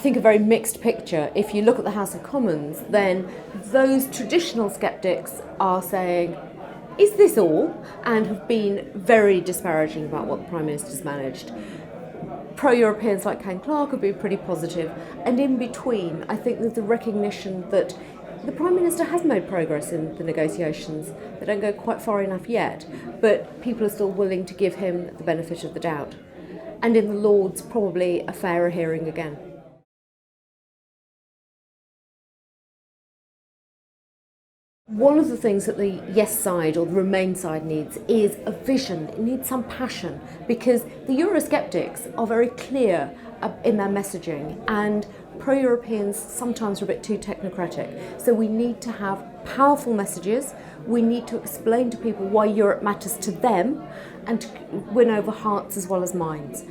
think, a very mixed picture. If you look at the House of Commons, then those traditional sceptics are saying, is this all? And have been very disparaging about what the Prime Minister's managed. Pro-Europeans like Ken Clarke have been pretty positive. And in between, I think there's a recognition that the Prime Minister has made progress in the negotiations. They don't go quite far enough yet, but people are still willing to give him the benefit of the doubt. And in the Lords, probably a fairer hearing again. One of the things that the Yes side or the Remain side needs is a vision. It needs some passion, because the Eurosceptics are very clear in their messaging, and pro-Europeans sometimes are a bit too technocratic. So we need to have powerful messages. We need to explain to people why Europe matters to them and to win over hearts as well as minds.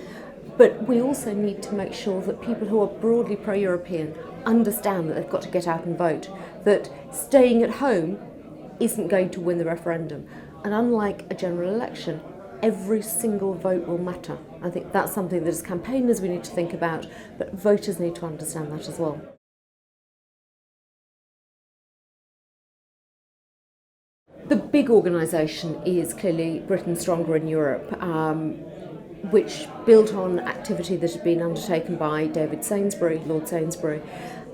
But we also need to make sure that people who are broadly pro-European understand that they've got to get out and vote, that staying at home isn't going to win the referendum. And unlike a general election, every single vote will matter. I think that's something that as campaigners we need to think about, but voters need to understand that as well. The big organisation is clearly Britain Stronger in Europe, which built on activity that had been undertaken by David Sainsbury, Lord Sainsbury,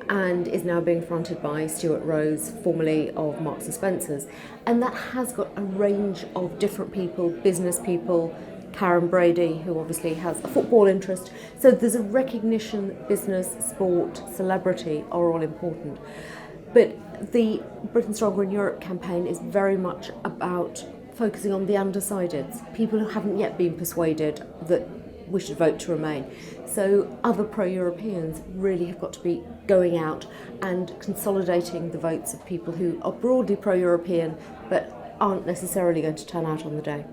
and is now being fronted by Stuart Rose, formerly of Marks and Spencer's. And that has got a range of different people, business people, Karen Brady, who obviously has a football interest. So there's a recognition that business, sport, celebrity are all important. But the Britain Stronger in Europe campaign is very much about focusing on the undecideds, people who haven't yet been persuaded that we should vote to remain. So other pro-Europeans really have got to be going out and consolidating the votes of people who are broadly pro-European but aren't necessarily going to turn out on the day.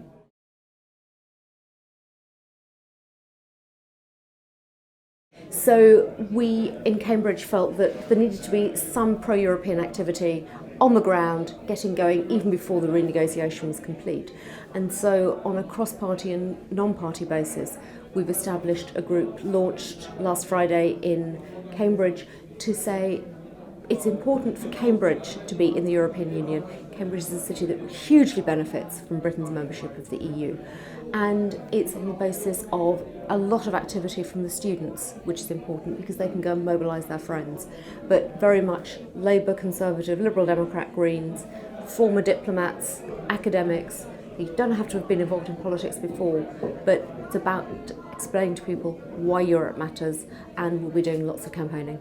So we in Cambridge felt that there needed to be some pro-European activity on the ground, getting going even before the renegotiation was complete. And so on a cross-party and non-party basis, we've established a group launched last Friday in Cambridge to say it's important for Cambridge to be in the European Union. Cambridge is a city that hugely benefits from Britain's membership of the EU. And it's on the basis of a lot of activity from the students, which is important because they can go and mobilise their friends. But very much Labour, Conservative, Liberal Democrat, Greens, former diplomats, academics. You don't have to have been involved in politics before, but it's about explaining to people why Europe matters, and we'll be doing lots of campaigning.